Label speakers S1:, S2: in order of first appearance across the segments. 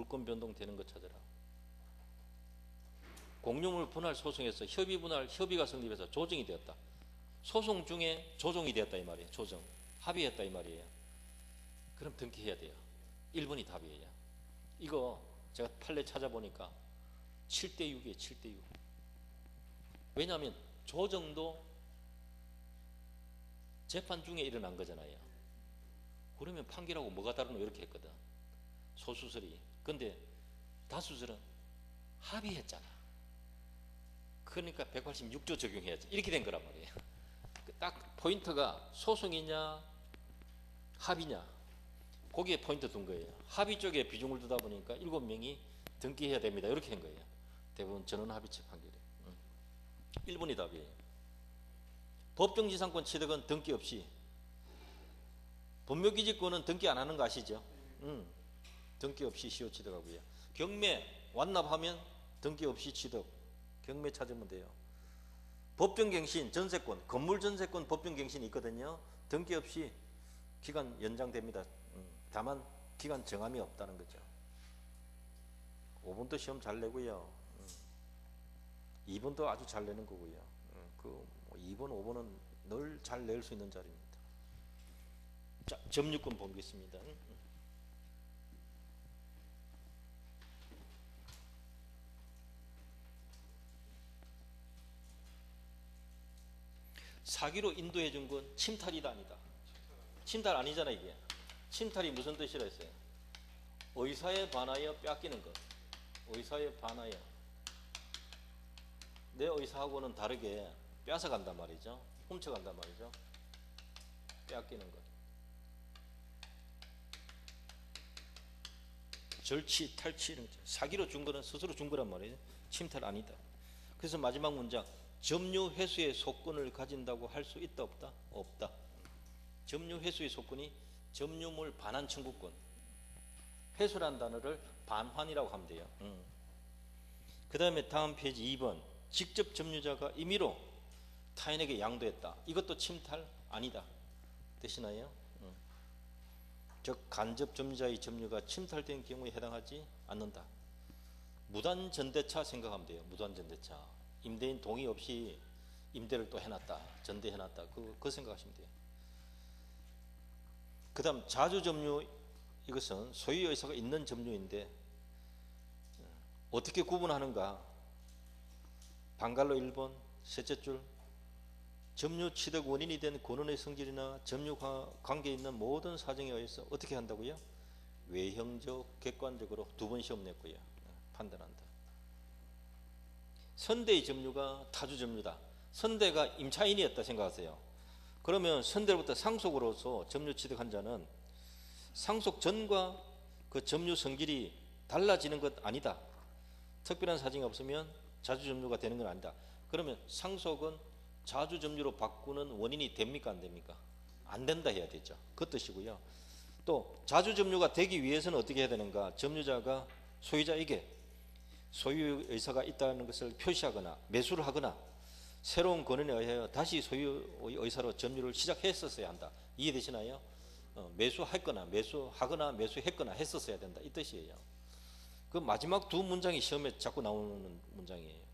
S1: 물권 변동되는 것 찾아라. 공유물 분할 소송에서 협의가 성립해서 조정이 되었다. 소송 중에 조정이 되었다 이 말이에요. 조정. 합의했다 이 말이에요. 그럼 등기해야 돼요. 1번이 답이에요. 이거 제가 판례 찾아보니까 7대6이에요. 7대6. 왜냐하면 조정도 재판 중에 일어난 거잖아요. 그러면 판결하고 뭐가 다르노 이렇게 했거든. 소수설이. 근데 다수설은 합의했잖아. 그러니까 186조 적용해야지. 이렇게 된 거란 말이에요. 딱 포인트가 소송이냐 합의냐 거기에 포인트 둔 거예요. 합의 쪽에 비중을 두다 보니까 7명이 등기해야 됩니다. 이렇게 된 거예요. 대부분 전원합의체 판결이. 1번이 답이에요. 법정지상권 취득은 등기 없이, 법묘기지권은 등기 안 하는 거 아시죠? 등기 없이 시효 취득하고요. 경매 완납하면 등기 없이 취득, 경매 찾으면 돼요. 법정갱신, 전세권, 건물 전세권 법정갱신이 있거든요. 등기 없이 기간 연장됩니다. 다만 기간 정함이 없다는 거죠. 5번도 시험 잘 내고요. 2번도 아주 잘 내는 거고요. 2번, 5번은 늘 잘 낼 수 있는 자리입니다. 자, 점유권 보겠습니다. 사기로 인도해 준 건 침탈이다 아니다? 침탈 아니잖아 이게. 침탈이 무슨 뜻이라 했어요? 의사에 반하여 뺏기는 것. 의사에 반하여 내 의사하고는 다르게 뺏어간단 말이죠. 훔쳐간단 말이죠. 뺏기는 것. 절취, 탈취 이런 거죠. 사기로 준 거는 스스로 준 거란 말이에요. 침탈 아니다. 그래서 마지막 문장, 점유 회수의 소권을 가진다고 할 수 있다 없다? 없다. 점유 회수의 소권이 점유물 반환 청구권. 회수란 단어를 반환이라고 하면 돼요. 그 다음에 다음 페이지 2번, 직접 점유자가 임의로 타인에게 양도했다. 이것도 침탈 아니다. 되시나요? 즉 간접 점유자의 점유가 침탈된 경우에 해당하지 않는다. 무단전대차 생각하면 돼요. 무단전대차. 임대인 동의 없이 임대를 또 해놨다. 전대해놨다. 그거 생각하시면 돼요. 그 다음 자주점유, 이것은 소유 의사가 있는 점유인데 어떻게 구분하는가? 방갈로 1번 셋째 줄, 점유 취득 원인이 된 권원의 성질이나 점유 관계에 있는 모든 사정에 의해서 어떻게 한다고요? 외형적, 객관적으로 2번 시험 냈고요. 판단한다. 선대의 점유가 타주 점유다. 선대가 임차인이었다 생각하세요. 그러면 선대로부터 상속으로서 점유 취득한 자는 상속 전과 그 점유 성질이 달라지는 것 아니다. 특별한 사정이 없으면 자주점유가 되는 건 아니다. 그러면 상속은 자주점유로 바꾸는 원인이 됩니까 안 됩니까? 안 된다 해야 되죠. 그 뜻이고요. 또 자주점유가 되기 위해서는 어떻게 해야 되는가? 점유자가 소유자에게 소유 의사가 있다는 것을 표시하거나 매수를 하거나 새로운 권한에 의하여 다시 소유 의사로 점유를 시작했었어야 한다. 이해되시나요? 매수했거나 매수하거나 매수했거나 했었어야 된다. 이 뜻이에요. 그 마지막 2 문장이 시험에 자꾸 나오는 문장이에요.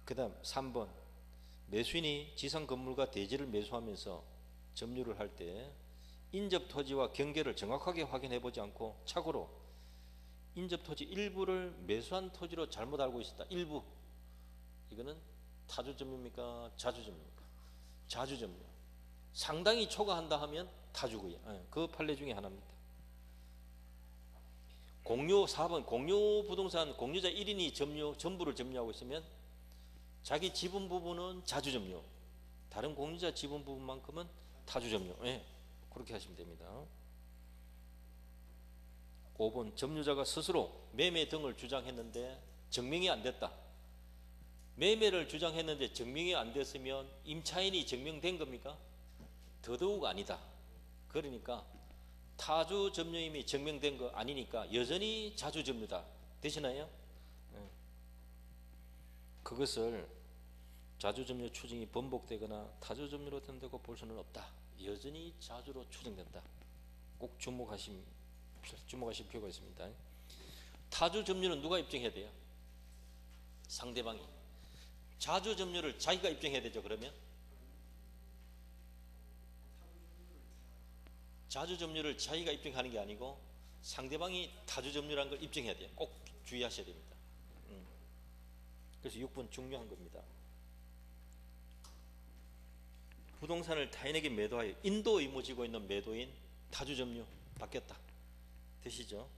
S1: 그 다음 3번, 매수인이 지상 건물과 대지를 매수하면서 점유를 할 때 인접 토지와 경계를 정확하게 확인해 보지 않고 착오로 인접 토지 일부를 매수한 토지로 잘못 알고 있었다. 일부. 이거는 타주점유입니까? 자주점유입니까? 자주점유. 상당히 초과한다 하면 타주고요. 그 판례 중에 하나입니다. 공유 4번, 공유 부동산 공유자 1인이 전부를 점유하고 있으면 자기 지분 부분은 자주점유, 다른 공유자 지분 부분만큼은 타주점유. 그렇게 하시면 됩니다. 5번, 점유자가 스스로 매매 등을 주장했는데 증명이 안 됐다. 매매를 주장했는데 증명이 안 됐으면 임차인이 증명된 겁니까? 더더욱 아니다. 그러니까 타주점유임이 증명된 거 아니니까 여전히 자주점유다. 되시나요? 그것을 자주점유 추정이 번복되거나 타주점유로 된다고 볼 수는 없다. 여전히 자주로 추정된다. 꼭 주목하시면 주목하실 필요가 있습니다. 타주 점유는 누가 입증해야 돼요? 상대방이. 자주 점유를 자기가 입증해야 되죠. 그러면 자주 점유를 자기가 입증하는 게 아니고 상대방이 타주 점유라는 걸 입증해야 돼요. 꼭 주의하셔야 됩니다. 그래서 6번 중요한 겁니다. 부동산을 타인에게 매도하여 인도 의무 지고 있는 매도인 타주 점유 받겠다. 되시죠?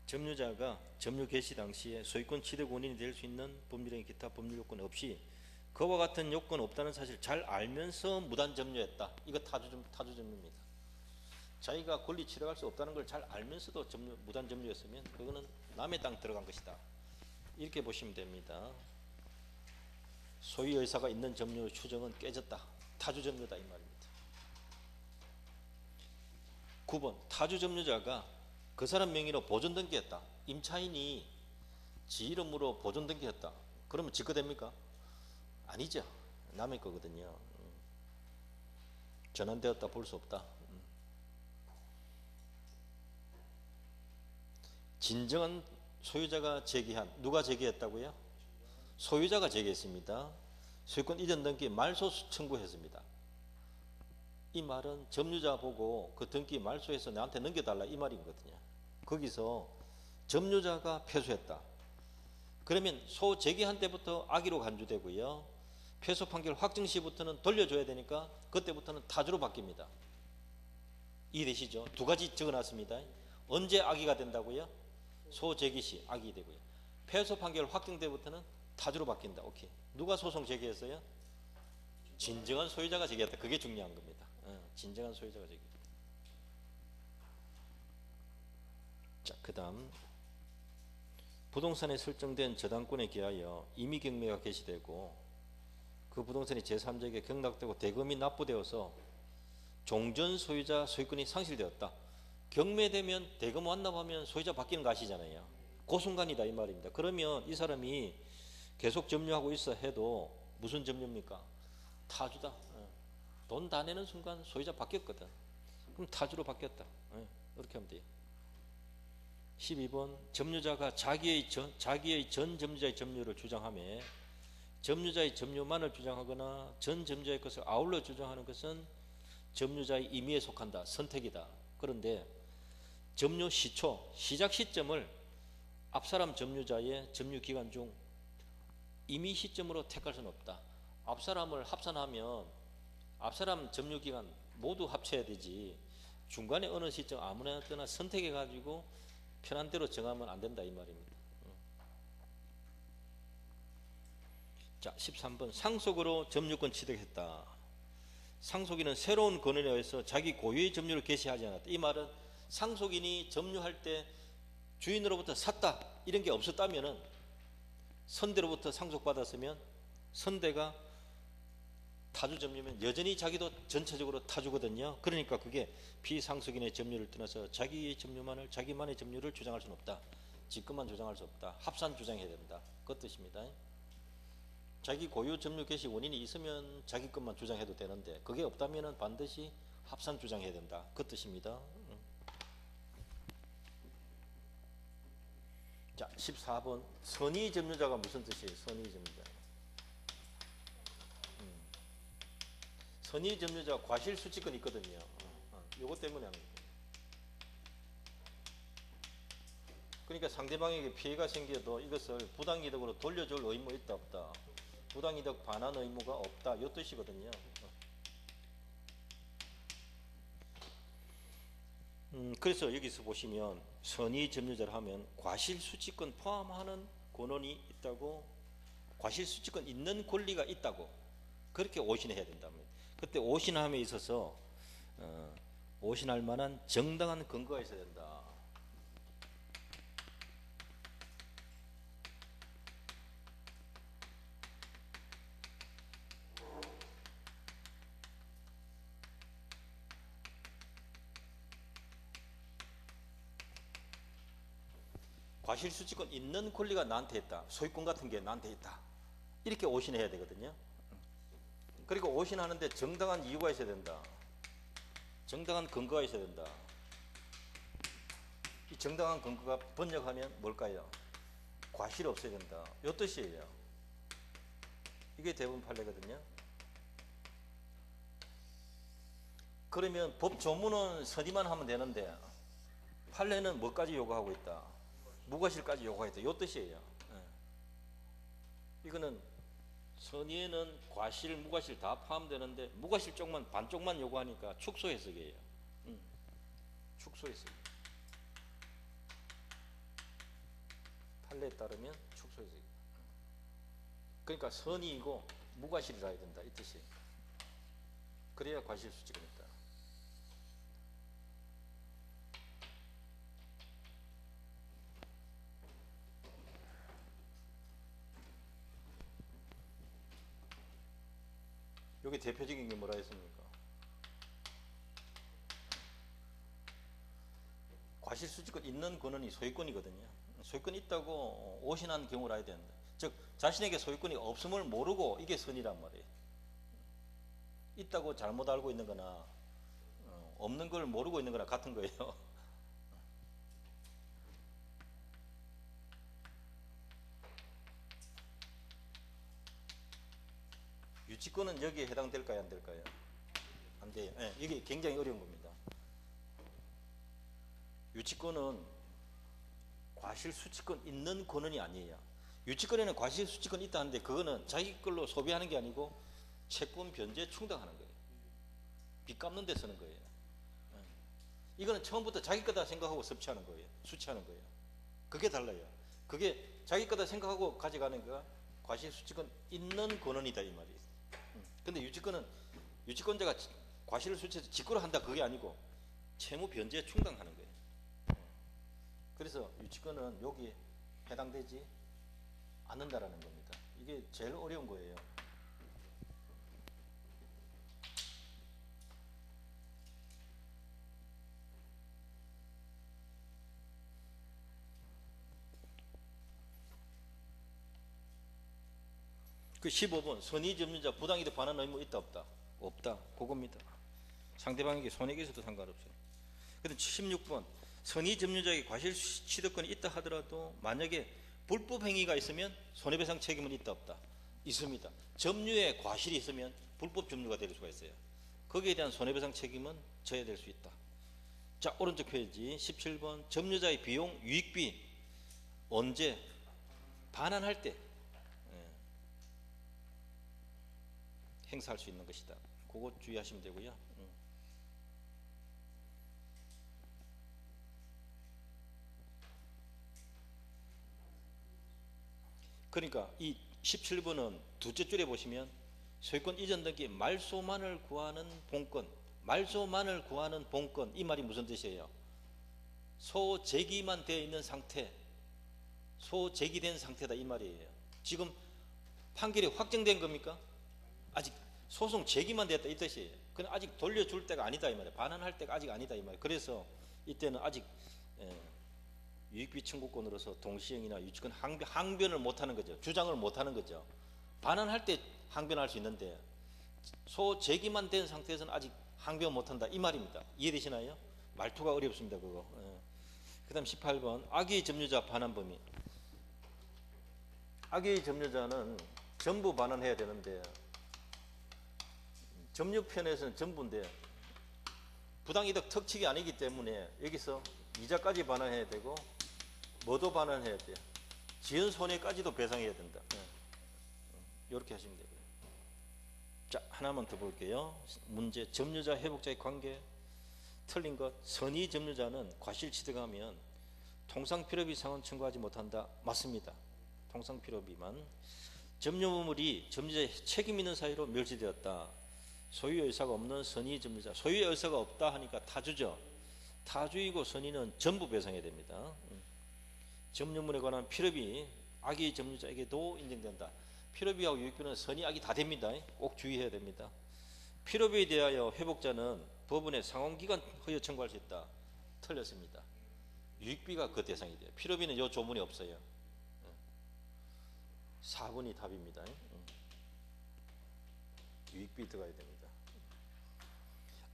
S1: 점유자가 점유 개시 당시에 소유권 취득 원인이 될 수 있는 법률행위 기타 법률 요건 없이 그와 같은 요건 없다는 사실을 잘 알면서 무단 점유했다. 이거 타주 점유입니다. 자기가 권리 취득할 수 없다는 걸 잘 알면서도 무단 점유했으면 그거는 남의 땅 들어간 것이다. 이렇게 보시면 됩니다. 소유 의사가 있는 점유 추정은 깨졌다. 타주 점유다 이 말입니다. 9번 타주 점유자가 그 사람 명의로 보존 등기했다. 임차인이 지 이름으로 보존 등기했다. 그러면 지 거 됩니까? 아니죠. 남의 거거든요. 전환되었다 볼 수 없다. 진정한 소유자가 제기한, 누가 제기했다고요? 소유자가 제기했습니다. 소유권 이전 등기 말소 청구했습니다. 이 말은 점유자 보고 그 등기 말소해서 나한테 넘겨달라 이 말이거든요. 거기서 점유자가 패소했다. 그러면 소 제기한 때부터 악의로 간주되고요. 패소 판결 확정 시부터는 돌려줘야 되니까 그때부터는 타주로 바뀝니다. 이해되시죠? 두 가지 적어놨습니다. 언제 악의가 된다고요? 소 제기 시 악의 되고요. 패소 판결 확정 때부터는 타주로 바뀐다. 오케이. 누가 소송 제기했어요? 진정한 소유자가 제기했다. 그게 중요한 겁니다. 진정한 소유자가 제기했다. 자, 그 다음 부동산에 설정된 저당권에 기하여 임의경매가 개시되고 그 부동산이 제3자에게 경락되고 대금이 납부되어서 종전 소유자 소유권이 상실되었다. 경매되면 대금 완납하면 소유자 바뀌는 거 아시잖아요. 그 순간이다 이 말입니다. 그러면 이 사람이 계속 점유하고 있어 해도 무슨 점유입니까? 타주다. 돈 다 내는 순간 소유자 바뀌었거든. 그럼 타주로 바뀌었다. 이렇게 하면 돼요. 12번 점유자가 자기의 전 점유자의 점유를 주장하며 점유자의 점유만을 주장하거나 전 점유자의 것을 아울러 주장하는 것은 점유자의 임의에 속한다. 선택이다. 그런데 점유 시초, 시작 시점을 앞사람 점유자의 점유 기간 중 임의 시점으로 택할 수는 없다. 앞사람을 합산하면 앞사람 점유 기간 모두 합쳐야 되지 중간에 어느 시점 아무나 때나 선택해 가지고 편한 대로 정하면 안 된다 이 말입니다. 자, 13번 상속으로 점유권 취득했다. 상속인은 새로운 권한에 의해서 자기 고유의 점유를 개시하지 않았다. 이 말은 상속인이 점유할 때 주인으로부터 샀다 이런 게 없었다면은 선대로부터 상속받았으면 선대가 타주 점유면 여전히 자기도 전체적으로 타주거든요. 그러니까 그게 비상속인의 점유를 떠나서 자기의 점유만을 자기만의 점유를 주장할 수는 없다. 지 것만 주장할 수 없다. 합산 주장해야 된다. 그 뜻입니다. 자기 고유 점유 개시 원인이 있으면 자기 것만 주장해도 되는데 그게 없다면 반드시 합산 주장해야 된다. 그 뜻입니다. 자, 14번 선의 점유자가 무슨 뜻이에요? 선의 점유자. 선의 점유자 과실수취권 있거든요. 요거 때문에 하는 거예요. 그러니까 상대방에게 피해가 생겨도 이것을 부당이득으로 돌려줄 의무 있다 없다. 부당이득 반환 의무가 없다. 이 뜻이거든요. 그래서 여기서 보시면 선의 점유자를 하면 과실수취권 포함하는 권한이 있다고 과실수취권 있는 권리가 있다고 그렇게 오신해야 된답니다. 그때 오신함에 있어서 오신할 만한 정당한 근거가 있어야 된다. 과실수취권 있는 권리가 나한테 있다. 소유권 같은 게 나한테 있다. 이렇게 오신해야 되거든요. 그리고 오신하는데 정당한 이유가 있어야 된다. 정당한 근거가 있어야 된다. 정당한 근거가 번역하면 뭘까요? 과실 없어야 된다. 이 뜻이에요. 이게 대부분 판례거든요. 그러면 법 조문은 선의만 하면 되는데 판례는 뭐까지 요구하고 있다? 무과실까지 요구하고 있다. 이 뜻이에요. 이거는 선의에는 과실, 무과실 다 포함되는데 무과실 쪽만 반쪽만 요구하니까 축소 해석이에요. 축소 해석. 판례에 따르면 축소 해석. 그러니까 선의이고 무과실이라 해야 된다 이 뜻이에요. 그래야 과실 수치가 있다. 여기 대표적인 게 뭐라 했습니까? 과실수지권 있는 권한이 소유권이거든요. 소유권이 있다고 오신한 경우를 알아야 된다. 즉 자신에게 소유권이 없음을 모르고 이게 선이란 말이에요. 있다고 잘못 알고 있는 거나 없는 걸 모르고 있는 거나 같은 거예요. 유치권은 여기에 해당될까요? 안 될까요? 안 돼요. 네, 이게 굉장히 어려운 겁니다. 유치권은 과실수치권 있는 권한이 아니에요. 유치권에는 과실수치권이 있다 하는데 그거는 자기 걸로 소비하는 게 아니고 채권 변제 충당하는 거예요. 빚 갚는 데 쓰는 거예요. 이거는 처음부터 자기 거다 생각하고 섭취하는 거예요. 수취하는 거예요. 그게 달라요. 그게 자기 거다 생각하고 가져가는 거가 과실수치권 있는 권한이다 이 말이에요. 근데 유치권자가 과실을 수취해서 직구로 한다 그게 아니고 채무 변제 충당하는 거예요. 그래서 유치권은 여기에 해당되지 않는다라는 겁니다. 이게 제일 어려운 거예요. 그 15번 선의점유자 부당이득 반환 의무 있다 없다? 없다. 그겁니다. 상대방에게 손해가 있어도 상관없어요. 그다음 16번 선의점유자에게 과실취득권이 있다 하더라도 만약에 불법 행위가 있으면 손해배상 책임은 있다 없다? 있습니다. 점유에 과실이 있으면 불법 점유가 될 수가 있어요. 거기에 대한 손해배상 책임은 져야 될 수 있다. 자, 오른쪽 페이지 17번 점유자의 비용 유익비 언제? 반환할 때 행사할 수 있는 것이다. 그거 주의하시면 되고요. 그러니까 이 17번은 두째 줄에 보시면 소유권 이전 등기 말소만을 구하는 본권, 말소만을 구하는 본권 이 말이 무슨 뜻이에요? 소재기만 되어 있는 상태, 소재기된 상태다 이 말이에요. 지금 판결이 확정된 겁니까? 아직 소송 제기만 됐다 이 뜻이에요. 근데 아직 돌려줄 때가 아니다 이 말이에요. 반환할 때가 아직 아니다 이 말이에요. 그래서 이때는 아직 유익비 청구권으로서 동시행이나 유치권 항변을 못하는 거죠. 주장을 못하는 거죠. 반환할 때 항변할 수 있는데 소제기만 된 상태에서는 아직 항변 못한다 이 말입니다. 이해되시나요? 말투가 어렵습니다 그거. 그 다음 18번 악의 점유자 반환 범위. 악의 점유자는 전부 반환해야 되는데 점유편에서는 전부인데 부당이득 특칙이 아니기 때문에 여기서 이자까지 반환해야 되고 뭐도 반환해야 돼요. 지은 손해까지도 배상해야 된다. 이렇게 하시면 되고요. 자, 하나만 더 볼게요. 문제 점유자 회복자의 관계 틀린 것. 선의 점유자는 과실 취득하면 통상필요비 상환 청구하지 못한다. 맞습니다. 통상필요비만. 점유물이 점유자의 책임 있는 사유로 멸시되었다. 소유의 의사가 없는 선의 점유자. 소유의 의사가 없다 하니까 타주죠. 타주이고 선의는 전부 배상해야 됩니다. 점유물에 관한 필요비 악의 점유자에게도 인정된다. 필요비하고 유익비는 선의 악이 다 됩니다. 꼭 주의해야 됩니다. 필요비에 대하여 회복자는 법원에 상환기간 허여 청구할 수 있다. 틀렸습니다. 유익비가 그 대상이 돼요. 필요비는 이 조문이 없어요. 4번이 답입니다. 유익비 들어가야 됩니다.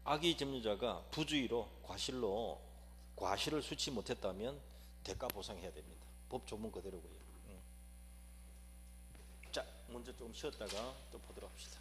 S1: 악의 점유자가 부주의로 과실로 과실을 수치 못했다면 대가 보상해야 됩니다. 법 조문 그대로고요. 자, 먼저 좀 쉬었다가 또 보도록 합시다.